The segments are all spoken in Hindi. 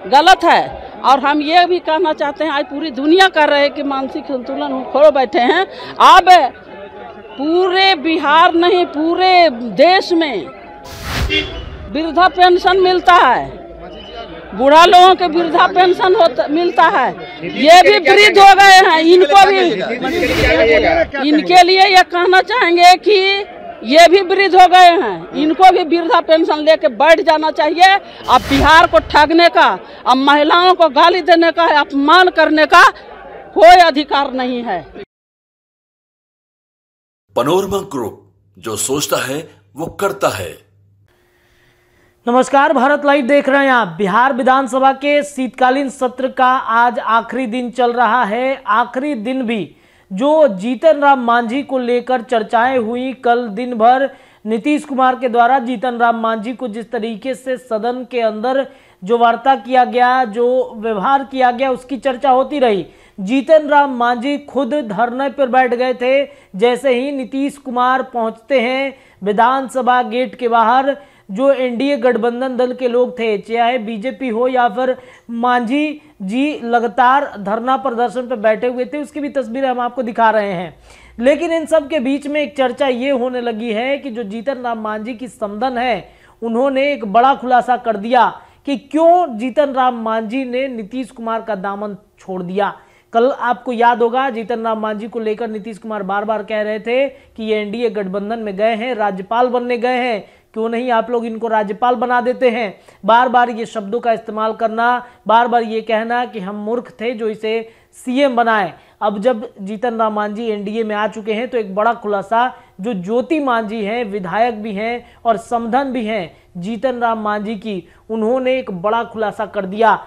गलत है। और हम ये भी कहना चाहते हैं, आज पूरी दुनिया कर रहे हैं कि मानसिक संतुलन खो बैठे हैं। अब पूरे बिहार नहीं, पूरे देश में वृद्धा पेंशन मिलता है, बूढ़ा लोगों के वृद्धा पेंशन मिलता है। ये भी वृद्ध हो गए हैं, इनको भी, इनके लिए ये कहना चाहेंगे कि ये भी वृद्ध हो गए हैं, इनको भी वृद्धा पेंशन लेके बैठ जाना चाहिए। अब बिहार को ठगने का, अब महिलाओं को गाली देने का, अपमान करने का कोई अधिकार नहीं है। पैनोरमा ग्रुप, जो सोचता है वो करता है। नमस्कार, भारत लाइव देख रहे हैं आप। बिहार विधानसभा के शीतकालीन सत्र का आज आखिरी दिन चल रहा है। आखिरी दिन भी जो जीतन राम मांझी को लेकर चर्चाएं हुई, कल दिन भर नीतीश कुमार के द्वारा जीतन राम मांझी को जिस तरीके से सदन के अंदर जो वार्ता किया गया, जो व्यवहार किया गया, उसकी चर्चा होती रही। जीतन राम मांझी खुद धरने पर बैठ गए थे। जैसे ही नीतीश कुमार पहुंचते हैं विधानसभा गेट के बाहर, जो एनडीए गठबंधन दल के लोग थे, चाहे बीजेपी हो या फिर मांझी जी, लगातार धरना प्रदर्शन पर बैठे हुए थे। उसकी भी तस्वीरें हम आपको दिखा रहे हैं। लेकिन इन सब के बीच में एक चर्चा ये होने लगी है कि जो जीतन राम मांझी की समधन है, उन्होंने एक बड़ा खुलासा कर दिया कि क्यों जीतन राम मांझी ने नीतीश कुमार का दामन छोड़ दिया। कल आपको याद होगा, जीतन राम मांझी को लेकर नीतीश कुमार बार बार कह रहे थे कि ये एनडीए गठबंधन में गए हैं, राज्यपाल बनने गए हैं, क्यों नहीं आप लोग इनको राज्यपाल बना देते हैं। बार बार ये शब्दों का इस्तेमाल करना, बार बार ये कहना कि हम मूर्ख थे जो इसे सीएम बनाए। अब जब जीतन राम मांझी एनडीए में आ चुके हैं तो एक बड़ा खुलासा, जो ज्योति मांझी हैं, विधायक भी हैं और समधन भी हैं जीतन राम मांझी की, उन्होंने एक बड़ा खुलासा कर दिया।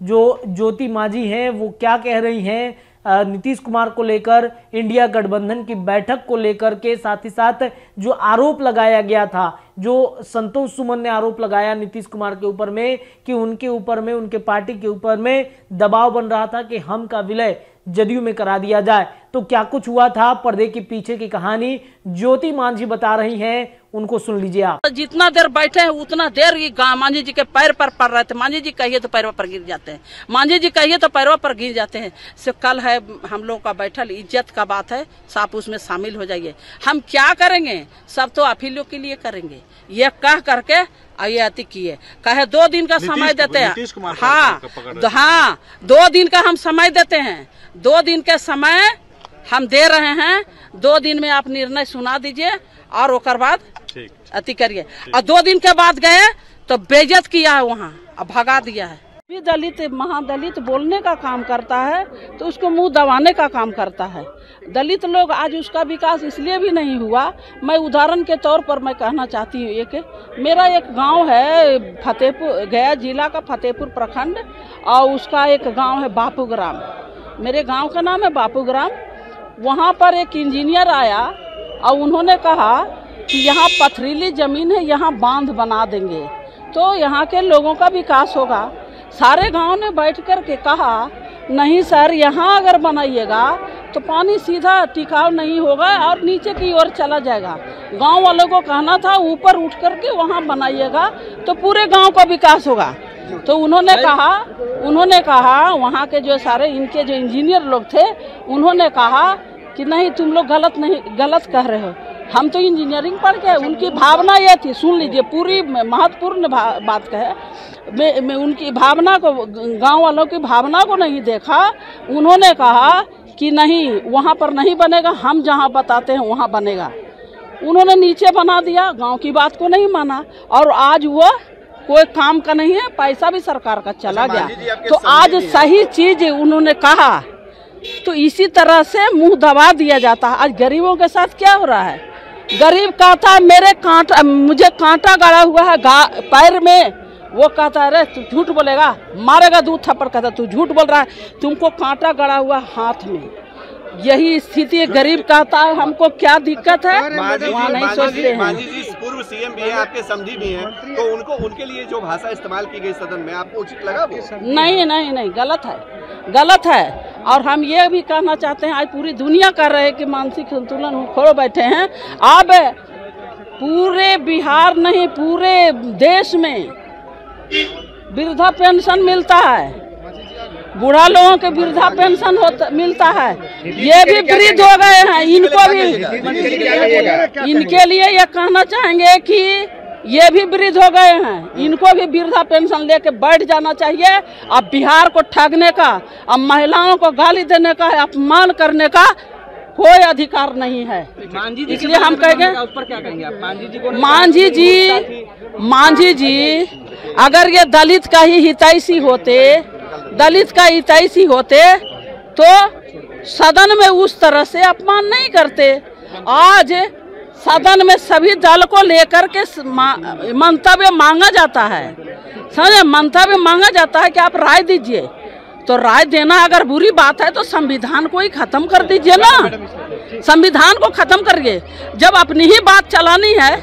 जो ज्योति मांझी हैं वो क्या कह रही हैं नीतीश कुमार को लेकर, इंडिया गठबंधन की बैठक को लेकर के, साथ ही साथ जो आरोप लगाया गया था, जो संतोष सुमन ने आरोप लगाया नीतीश कुमार के ऊपर में कि उनके ऊपर में, उनके पार्टी के ऊपर में दबाव बन रहा था कि हम का विलय जदयू में करा दिया जाए। तो क्या कुछ हुआ था, पर्दे के पीछे की कहानी ज्योति मांझी बता रही हैं, उनको सुन लीजिए आप। जितना देर बैठे हैं उतना देर मांझी जी के पैर पर पड़ रहे थे। मांझी जी कहिए तो पैरों पर गिर जाते हैं, मांझी जी कहिए तो पैरों पर गिर जाते हैं। सो कल है हम लोग का बैठल, इज्जत का बात है, आप उसमें शामिल हो जाइए। हम क्या करेंगे, सब तो आप ही लोग के लिए करेंगे। ये कह करके ये अति किए, कहे 2 दिन का समय देते हैं। हाँ, 2 दिन का हम समय देते हैं, 2 दिन के समय हम दे रहे हैं। 2 दिन में आप निर्णय सुना दीजिए और उसके बाद अति करिए। और 2 दिन के बाद गए तो बेइज्जत किया है, वहाँ अब भगा दिया है। दलित महादलित बोलने का काम करता है तो उसको मुंह दबाने का काम करता है। दलित लोग आज उसका विकास इसलिए भी नहीं हुआ। मैं उदाहरण के तौर पर मैं कहना चाहती हूँ, मेरा एक गांव है फतेहपुर, गया जिला का फतेहपुर प्रखंड, और उसका एक गांव है बापूग्राम। मेरे गांव का नाम है बापूग्राम। वहाँ पर एक इंजीनियर आया और उन्होंने कहा कि यहाँ पथरीली जमीन है, यहाँ बांध बना देंगे तो यहाँ के लोगों का विकास होगा। सारे गांव ने बैठ कर के कहा, नहीं सर, यहाँ अगर बनाइएगा तो पानी सीधा टिकाव नहीं होगा और नीचे की ओर चला जाएगा। गांव वालों को कहना था ऊपर उठ कर के वहाँ बनाइएगा तो पूरे गांव का विकास होगा। तो उन्होंने कहा वहाँ के जो सारे इनके जो इंजीनियर लोग थे, उन्होंने कहा कि नहीं, तुम लोग गलत कह रहे हो, हम तो इंजीनियरिंग पढ़ के। उनकी भावना ये थी, सुन लीजिए, पूरी महत्वपूर्ण बात कहे। मैं उनकी भावना को, गांव वालों की भावना को नहीं देखा। उन्होंने कहा कि नहीं, वहाँ पर नहीं बनेगा, हम जहाँ बताते हैं वहाँ बनेगा। उन्होंने नीचे बना दिया, गांव की बात को नहीं माना और आज वो कोई काम का नहीं है, पैसा भी सरकार का चला गया। तो आज सही चीज उन्होंने कहा तो इसी तरह से मुंह दबा दिया जाता है। आज गरीबों के साथ क्या हो रहा है, गरीब कहता है मुझे कांटा गाड़ा हुआ है पैर में, वो कहता है अरे तू झूठ बोलेगा, मारेगा 2 थप्पड़, कहता तू झूठ बोल रहा है, तुमको कांटा गड़ा हुआ हाथ में। यही स्थिति है, गरीब कहता है हमको क्या दिक्कत है, वहाँ नहीं सोचते हैं। मांझी जी पूर्व सीएम भी हैं, आपके समधी भी हैं, तो उनके लिए जो भाषा इस्तेमाल की गई सदन में, आपको उचित लगा वो? नहीं, गलत है। और हम ये भी कहना चाहते हैं, आज पूरी दुनिया कर रहे हैं कि मानसिक संतुलन खो बैठे हैं। अब पूरे बिहार नहीं, पूरे देश में वृद्धा पेंशन मिलता है, बूढ़ा लोगों के वृद्धा पेंशन मिलता है। ये भी वृद्ध हो गए हैं, इनको भी, इनके लिए ये कहना चाहेंगे कि ये भी वृद्ध हो गए हैं, इनको भी वृद्धा पेंशन लेके बैठ जाना चाहिए। अब बिहार को ठगने का, अब महिलाओं को गाली देने का, अपमान करने का कोई अधिकार नहीं है। इसलिए हम कहेंगे, ऊपर क्या कहेंगे आप? मांझी जी अगर ये दलित का ही हितैषी होते, दलित का हितैषी होते तो सदन में उस तरह से अपमान नहीं करते। आज सदन में सभी दल को लेकर के मंतव्य मांगा जाता है, समझे, मंतव्य मांगा जाता है कि आप राय दीजिए। तो राय देना अगर बुरी बात है तो संविधान को ही खत्म कर दीजिए ना, संविधान को खत्म करिए। जब अपनी ही बात चलानी है,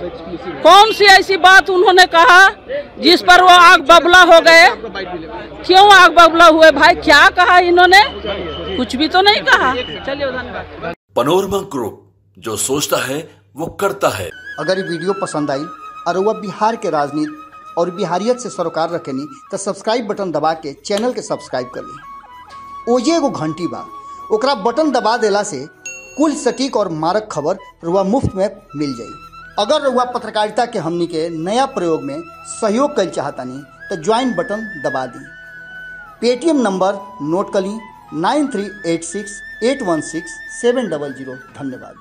कौन सी ऐसी बात उन्होंने कहा जिस पर वो आग बबला हो गए? क्यों आग बबला हुए भाई? क्या कहा इन्होंने? कुछ भी तो नहीं कहा। चलिए धन्यवाद। पनोरमा ग्रुप, जो सोचता है वो करता है। अगर ये वीडियो पसंद आई और वह बिहार के राजनीति और बिहारियत से सरोकार रखेनी तो सब्सक्राइब बटन दबा के चैनल के सब्सक्राइब कर ली। ओजे एगो घंटी बा, ओकरा बटन दबा देला से कुल सटीक और मारक खबर रुआ मुफ्त में मिल जाई। अगर रुआ पत्रकारिता के हमनी के नया प्रयोग में सहयोग कर चाहतानी तो ज्वाइन बटन दबा दी। पेटीएम नंबर नोट कर ली 9386816700। धन्यवाद।